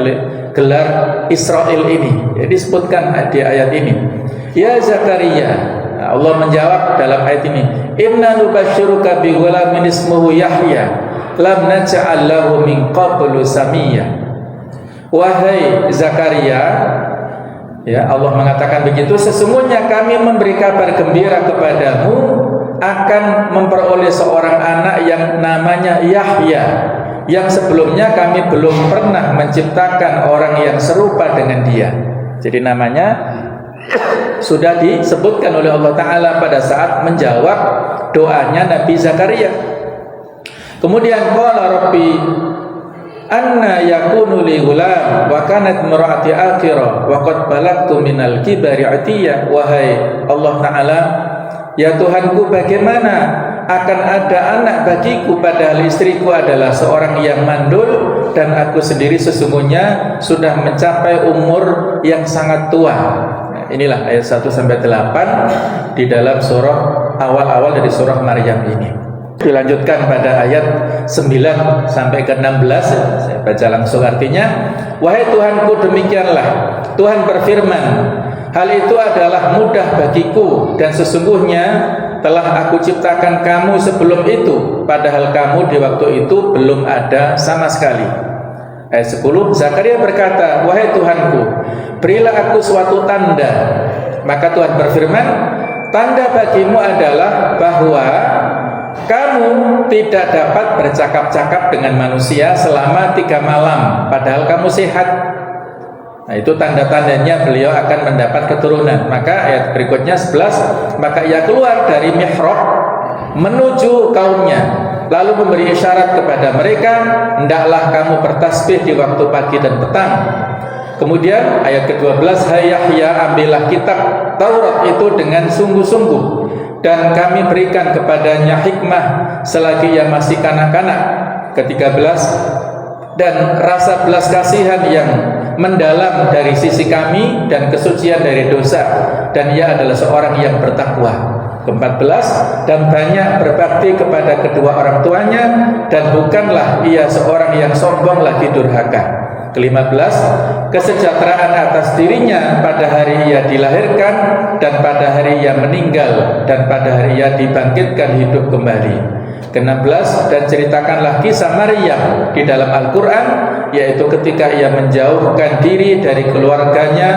gelar Israel ini. Jadi disebutkan di ayat ini. Ya Zakaria, Allah menjawab dalam ayat ini, inna nubashiruka bi ghulamin ismuhu Yahya lam naj'al lahu min qablu samiyya. Wahai Zakaria, ya Allah mengatakan begitu, sesungguhnya kami memberi kabar gembira kepadamu akan memperoleh seorang anak yang namanya Yahya, yang sebelumnya kami belum pernah menciptakan orang yang serupa dengan dia. Jadi namanya sudah disebutkan oleh Allah Ta'ala pada saat menjawab doanya Nabi Zakaria. Kemudian qala rabbi anna yakunu li ghulam wa kanat imraati akhira wa qad balagtu minal kibari atiyya. Wahai Allah Ta'ala, ya Tuhanku, bagaimana akan ada anak bagiku padahal istriku adalah seorang yang mandul dan aku sendiri sesungguhnya sudah mencapai umur yang sangat tua. Nah, inilah ayat 1-8 di dalam surah awal-awal dari surah Maryam ini. Dilanjutkan pada ayat 9 sampai ke 16. Saya baca langsung artinya. Wahai Tuhanku, demikianlah Tuhan berfirman, hal itu adalah mudah bagiku, dan sesungguhnya telah aku ciptakan kamu sebelum itu, padahal kamu di waktu itu belum ada sama sekali. Ayat 10, Zakaria berkata, wahai Tuhanku, berilah aku suatu tanda. Maka Tuhan berfirman, tanda bagimu adalah bahwa kamu tidak dapat bercakap-cakap dengan manusia selama 3 malam, padahal kamu sehat. Nah, itu tanda-tandanya beliau akan mendapat keturunan. Maka ayat berikutnya 11, maka ia keluar dari mihrab menuju kaumnya, lalu memberi isyarat kepada mereka, hendaklah kamu bertasbih di waktu pagi dan petang. Kemudian ayat ke-12, hai Yahya, ambillah kitab Taurat itu dengan sungguh-sungguh, dan kami berikan kepadanya hikmah selagi ia masih kanak-kanak. Ke-13, dan rasa belas kasihan yang mendalam dari sisi kami dan kesucian dari dosa, dan ia adalah seorang yang bertakwa. Ke-14, dan banyak berbakti kepada kedua orang tuanya, dan bukanlah ia seorang yang sombong lagi durhaka. Ke-15, kesejahteraan atas dirinya pada hari ia dilahirkan dan pada hari ia meninggal dan pada hari ia dibangkitkan hidup kembali. Ke-16, dan ceritakanlah kisah Maryam di dalam Al-Quran, yaitu ketika ia menjauhkan diri dari keluarganya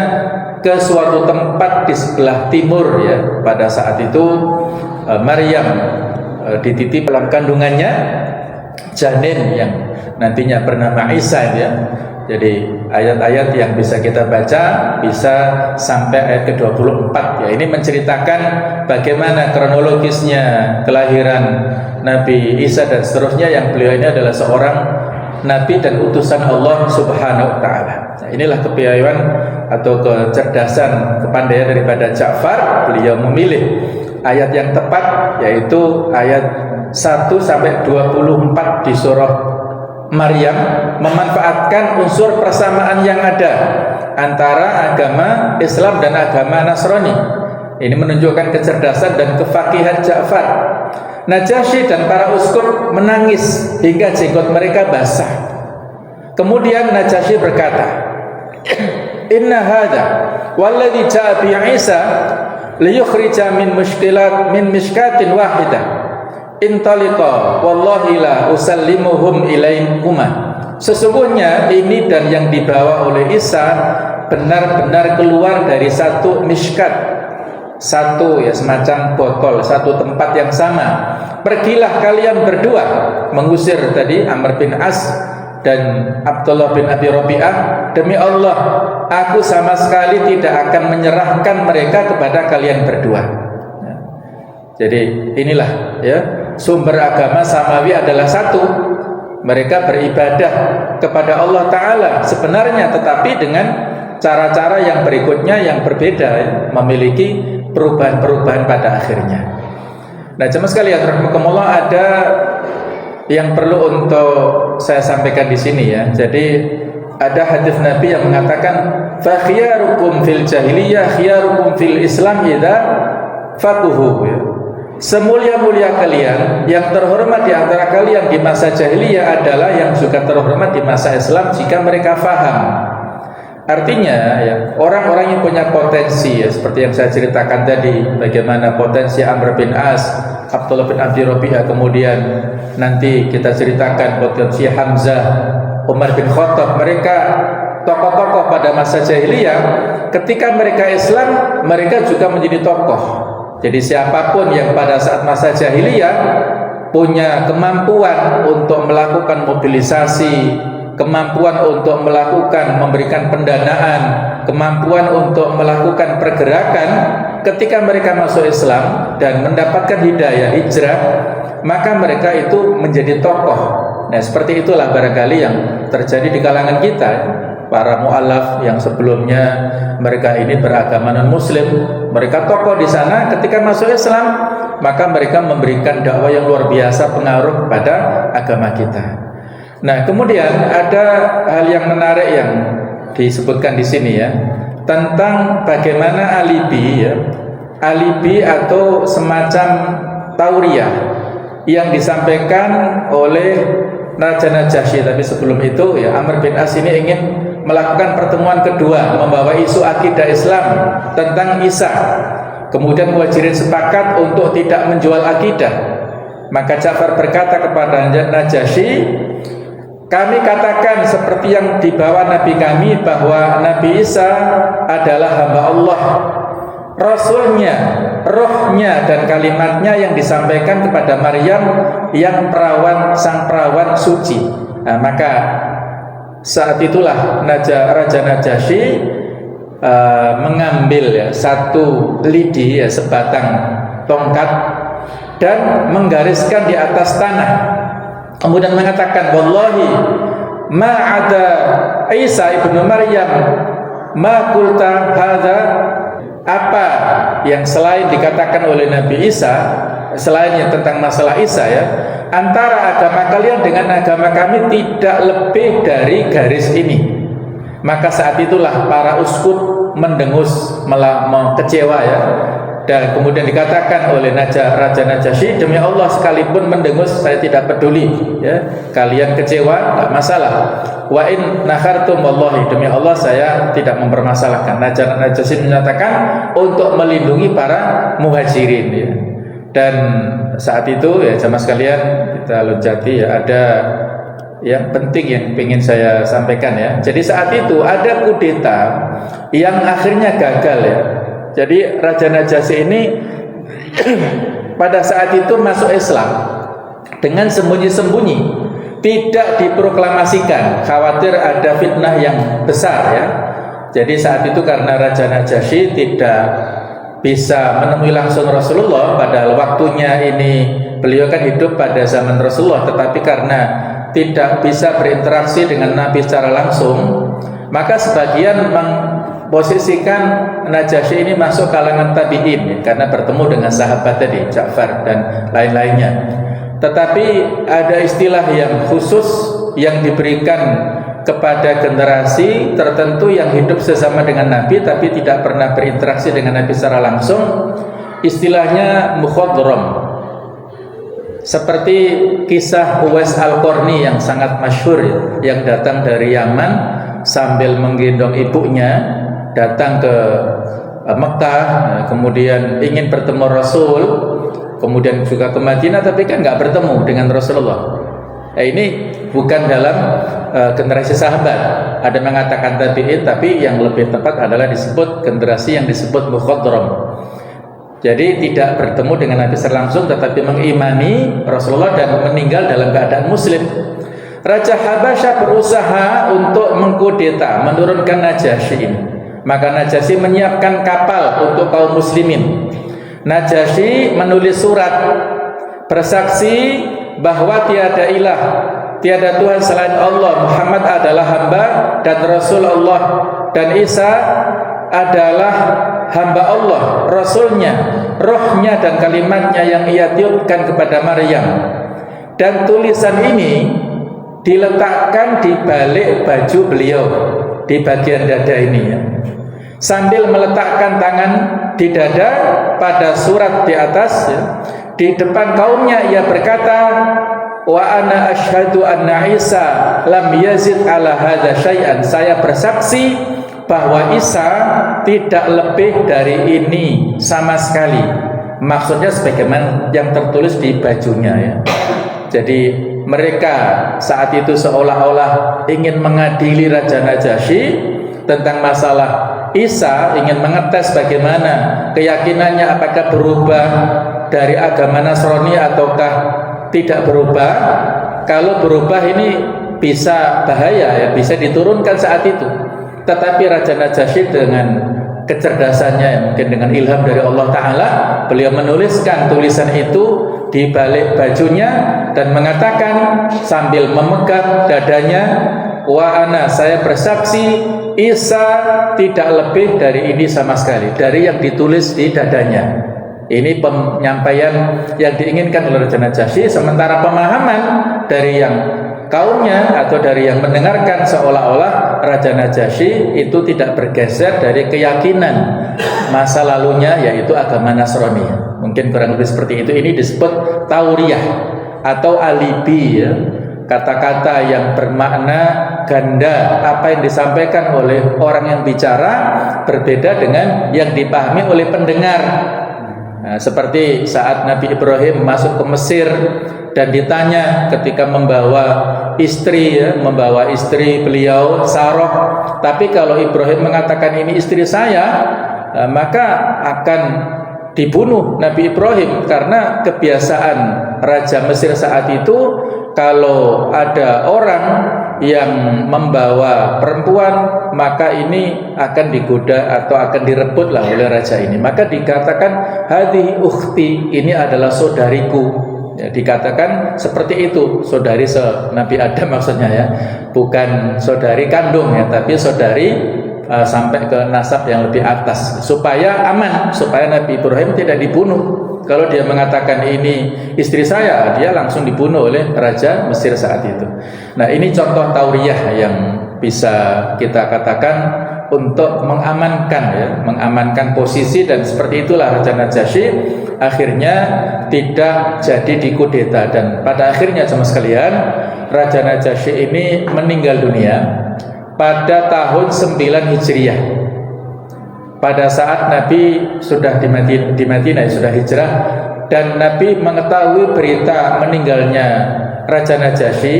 ke suatu tempat di sebelah timur, ya. Pada saat itu Maryam dititip dalam kandungannya janin yang nantinya bernama Isa, ya. Jadi ayat-ayat yang bisa kita baca bisa sampai ayat ke-24, ya. Ini menceritakan bagaimana kronologisnya kelahiran Nabi Isa dan seterusnya, yang beliau ini adalah seorang nabi dan utusan Allah Subhanahu wa taala. Nah, inilah kepiawaian atau kecerdasan, kepandaian daripada Ja'far. Beliau memilih ayat yang tepat, yaitu ayat 1 sampai 24 di surah Maryam, memanfaatkan unsur persamaan yang ada antara agama Islam dan agama Nasrani. Ini menunjukkan kecerdasan dan kefakihan Ja'far. Najasyi dan para uskup menangis hingga jenggot mereka basah. Kemudian Najasyi berkata, inna hadza walladzi ja'a bi Isa liyukhrija min mishkatin wahidah intaliqa wallahi la usallimuhum ilaikuma. Sesungguhnya ini dan yang dibawa oleh Isa benar-benar keluar dari satu mishkat, satu, ya, semacam botol, satu tempat yang sama. Pergilah kalian berdua, mengusir tadi Amr bin As dan Abdullah bin Abi Rabi'ah. Demi Allah, aku sama sekali tidak akan menyerahkan mereka kepada kalian berdua. Jadi inilah, ya, sumber agama samawi adalah satu. Mereka beribadah kepada Allah Ta'ala sebenarnya, tetapi dengan cara-cara yang berikutnya yang berbeda, ya, memiliki perubahan-perubahan pada akhirnya. Nah, jemaah sekalian rahimakumullah, ada yang perlu untuk saya sampaikan di sini, ya. Jadi ada hadis Nabi yang mengatakan, fa khiyarukum fil jahiliyah khiyarukum fil Islam idza faquhu, ya. Semulia-mulia kalian, yang terhormat di antara kalian di masa jahiliyah adalah yang juga terhormat di masa Islam jika mereka faham. Artinya, ya, orang-orang yang punya potensi, ya, seperti yang saya ceritakan tadi, bagaimana potensi Amr bin As, Abdullah bin Abi Rabi'ah, kemudian nanti kita ceritakan potensi Hamzah, Umar bin Khattab. Mereka tokoh-tokoh pada masa jahiliyah. Ketika mereka Islam, mereka juga menjadi tokoh. Jadi siapapun yang pada saat masa jahiliyah punya kemampuan untuk melakukan mobilisasi, kemampuan untuk melakukan memberikan pendanaan, kemampuan untuk melakukan pergerakan, ketika mereka masuk Islam dan mendapatkan hidayah hijrah, maka mereka itu menjadi tokoh. Nah, seperti itulah barangkali yang terjadi di kalangan kita. Para mu'alaf yang sebelumnya mereka ini beragama non-muslim, mereka tokoh di sana. Ketika masuk Islam, maka mereka memberikan dakwah yang luar biasa, pengaruh pada agama kita. Nah, kemudian ada hal yang menarik yang disebutkan di sini, ya, tentang bagaimana alibi, ya, alibi atau semacam tauriyah yang disampaikan oleh Raja Najasyi. Tapi sebelum itu, ya, Amr bin As ini ingin melakukan pertemuan kedua, membawa isu akidah Islam tentang Isa. Kemudian Muhajirin sepakat untuk tidak menjual akidah. Maka Ja'far berkata kepada Najasyi, kami katakan seperti yang dibawa Nabi kami bahwa Nabi Isa adalah hamba Allah, Rasulnya, rohnya dan kalimatnya yang disampaikan kepada Maryam yang sang perawan suci. Nah, maka saat itulah Raja Najasyi mengambil satu lidi, sebatang tongkat, dan menggariskan di atas tanah. Kemudian mengatakan, wallahi ma ada Isa ibnu Maryam ma qulta hadza, apa yang selain dikatakan oleh Nabi Isa, selain yang tentang masalah Isa antara agama kalian dengan agama kami tidak lebih dari garis ini. Maka saat itulah para uskut mendengus, kecewa dan kemudian dikatakan oleh Raja Najasyi, demi Allah sekalipun mendengus saya tidak peduli, kalian kecewa tidak masalah. Wa in nakhartum wallahi, demi Allah saya tidak mempermasalahkan. Raja Najasyi menyatakan untuk melindungi para muhajirin Dan saat itu jamaah sekalian, kita loncati ada yang penting yang ingin saya sampaikan Jadi saat itu ada kudeta yang akhirnya gagal Jadi Raja Najasyi ini pada saat itu masuk Islam dengan sembunyi-sembunyi, tidak diproklamasikan, khawatir ada fitnah yang besar Jadi saat itu karena Raja Najasyi tidak bisa menemui langsung Rasulullah, padahal waktunya ini beliau kan hidup pada zaman Rasulullah, tetapi karena tidak bisa berinteraksi dengan Nabi secara langsung, maka sebagian posisikan Najasyi ini masuk kalangan tabi'in karena bertemu dengan sahabat tadi, Ja'far dan lain-lainnya. Tetapi ada istilah yang khusus yang diberikan kepada generasi tertentu yang hidup sesama dengan Nabi tapi tidak pernah berinteraksi dengan Nabi secara langsung. Istilahnya mukhadram. Seperti kisah Uwais Al-Qarni yang sangat masyhur yang datang dari Yaman sambil menggendong ibunya datang ke Mekah, kemudian ingin bertemu Rasul, kemudian juga ke Madinah, tapi kan nggak bertemu dengan Rasulullah. Ini bukan dalam generasi sahabat. Ada mengatakan tabi'in, tapi yang lebih tepat adalah disebut generasi yang disebut mukhadram. Jadi tidak bertemu dengan Nabi secara langsung, tetapi mengimani Rasulullah dan meninggal dalam keadaan muslim. Raja Habasyah berusaha untuk mengkudeta, menurunkan Najasyi ini. Maka Najasyi menyiapkan kapal untuk kaum muslimin. Najasyi menulis surat bersaksi bahwa tiada ilah, tiada Tuhan selain Allah, Muhammad adalah hamba dan Rasul Allah, dan Isa adalah hamba Allah, Rasulnya, rohnya dan kalimatnya yang ia tiupkan kepada Maryam. Dan tulisan ini diletakkan di balik baju beliau, di bagian dada ini sambil meletakkan tangan di dada pada surat di atas di depan kaumnya ia berkata, wa ana asyhadu anna Isa lam yazid ala hadza syai'an, saya bersaksi bahwa Isa tidak lebih dari ini sama sekali. Maksudnya sebagaimana yang tertulis di bajunya Jadi mereka saat itu seolah-olah ingin mengadili Raja Najasyi tentang masalah Isa, ingin mengetes bagaimana keyakinannya, apakah berubah dari agama Nasrani ataukah tidak berubah. Kalau berubah ini bisa bahaya bisa diturunkan saat itu. Tetapi Raja Najasyi dengan kecerdasannya, mungkin dengan ilham dari Allah Ta'ala, beliau menuliskan tulisan itu di balik bajunya dan mengatakan sambil memegang dadanya, wa ana, saya bersaksi Isa tidak lebih dari ini sama sekali, dari yang ditulis di dadanya. Ini penyampaian yang diinginkan oleh Raja Najasyi, sementara pemahaman dari yang kaumnya atau dari yang mendengarkan seolah-olah Raja Najasyi itu tidak bergeser dari keyakinan masa lalunya, yaitu agama Nasrani. Mungkin kurang lebih seperti itu. Ini disebut tauriyah atau alibi kata-kata yang bermakna ganda. Apa yang disampaikan oleh orang yang bicara berbeda dengan yang dipahami oleh pendengar. Seperti saat Nabi Ibrahim masuk ke Mesir dan ditanya ketika membawa istri ya, membawa istri beliau Sarah. Tapi kalau Ibrahim mengatakan ini istri saya, maka akan dibunuh Nabi Ibrahim, karena kebiasaan Raja Mesir saat itu kalau ada orang yang membawa perempuan, maka ini akan digoda atau akan direbut lah oleh raja ini. Maka dikatakan hadhihi ukhti, ini adalah saudariku. Ya, dikatakan seperti itu, saudari Nabi Adam maksudnya ya, bukan saudari kandung ya, tapi saudari sampai ke nasab yang lebih atas, supaya aman, supaya Nabi Ibrahim tidak dibunuh. Kalau dia mengatakan ini istri saya, dia langsung dibunuh oleh Raja Mesir saat itu. Nah, ini contoh tauriyah yang bisa kita katakan untuk mengamankan ya, mengamankan posisi, dan seperti itulah Raja Najasyi akhirnya tidak jadi dikudeta, dan pada akhirnya sama sekalian Raja Najasyi ini meninggal dunia pada tahun 9 Hijriah. Pada saat Nabi sudah di Madinah, sudah hijrah, dan Nabi mengetahui berita meninggalnya Raja Najasyi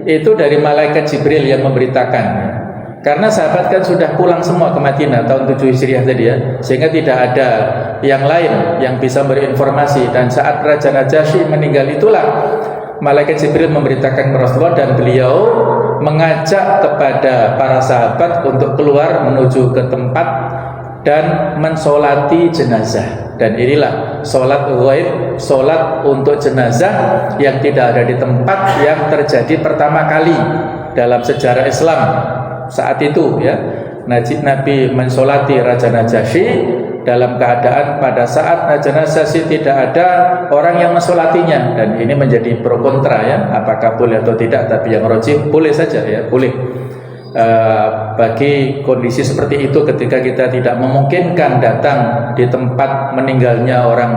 itu dari malaikat Jibril yang memberitakan. Karena sahabat kan sudah pulang semua ke Madinah tahun 7 Hijriah tadi ya, sehingga tidak ada yang lain yang bisa berinformasi. Dan saat Raja Najasyi meninggal itulah malaikat Jibril memberitakan ke Rasulullah, dan beliau mengajak kepada para sahabat untuk keluar menuju ke tempat dan mensolati jenazah. Dan inilah solat ghaib, solat untuk jenazah yang tidak ada di tempat, yang terjadi pertama kali dalam sejarah Islam saat itu ya. Nabi mensolati Raja Najasyi dalam keadaan pada saat Raja Najasyi tidak ada orang yang mensolatinya, dan ini menjadi pro kontra ya, apakah boleh atau tidak. Tapi yang rajih boleh saja ya, boleh. Bagi kondisi seperti itu, ketika kita tidak memungkinkan datang di tempat meninggalnya orang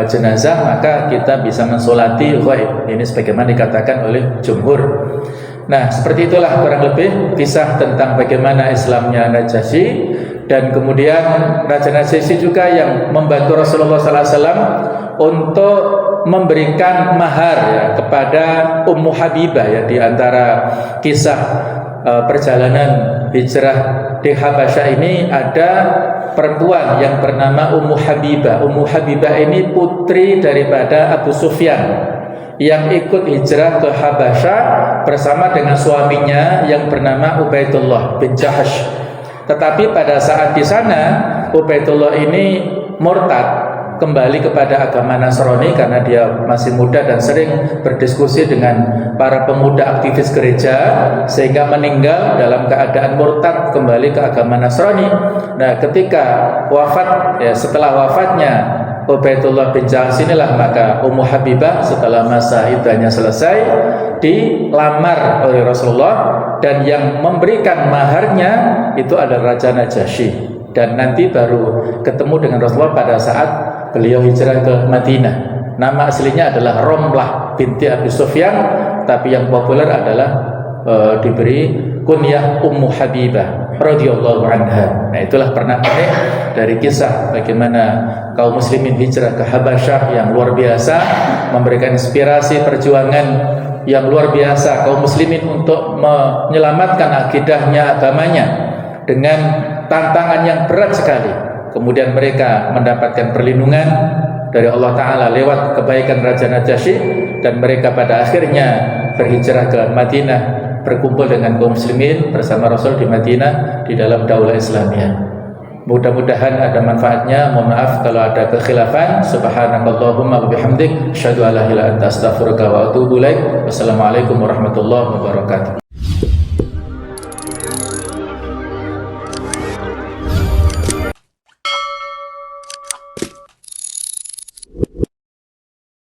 jenazah, maka kita bisa mensolati ghaib. Ini sebagaimana dikatakan oleh jumhur. Nah, seperti itulah kurang lebih kisah tentang bagaimana Islamnya Najasyi. Dan kemudian Raja Najasyi juga yang membantu Rasulullah SAW untuk memberikan mahar ya, kepada Ummu Habibah ya, di antara kisah perjalanan hijrah di Habasyah ini ada perempuan yang bernama Ummu Habibah. Ummu Habibah ini putri daripada Abu Sufyan yang ikut hijrah ke Habasyah bersama dengan suaminya yang bernama Ubaidullah bin Jahash. Tetapi pada saat di sana Ubaidullah ini murtad, kembali kepada agama Nasrani karena dia masih muda dan sering berdiskusi dengan para pemuda aktivis gereja, sehingga meninggal dalam keadaan murtad, kembali ke agama Nasrani. Nah, ketika wafat ya, setelah wafatnya Ubaidullah bin Jahash inilah, maka Ummu Habibah setelah masa iddahnya selesai dilamar oleh Rasulullah, dan yang memberikan maharnya itu adalah Raja Najasyi. Dan nanti baru ketemu dengan Rasulullah pada saat beliau hijrah ke Madinah. Nama aslinya adalah Romlah binti Abi Sufyan, tapi yang populer adalah diberi kunyah Ummu Habibah radhiyallahu anha. Nah, itulah pernak-pernik dari kisah bagaimana kaum muslimin hijrah ke Habasyah yang luar biasa, memberikan inspirasi perjuangan yang luar biasa kaum muslimin untuk menyelamatkan akidahnya, agamanya dengan tantangan yang berat sekali. Kemudian mereka mendapatkan perlindungan dari Allah Ta'ala lewat kebaikan Raja Najasyi, dan mereka pada akhirnya berhijrah ke Madinah, berkumpul dengan kaum muslimin bersama Rasul di Madinah di dalam daulah Islamiyah. Mudah-mudahan ada manfaatnya. Mohon maaf kalau ada kekhilafan. Subhanakallahumma wa bihamdik, asyhadu an la ilaha illa anta, astaghfiruka wa atubu ilaik. Wassalamualaikum warahmatullahi wabarakatuh.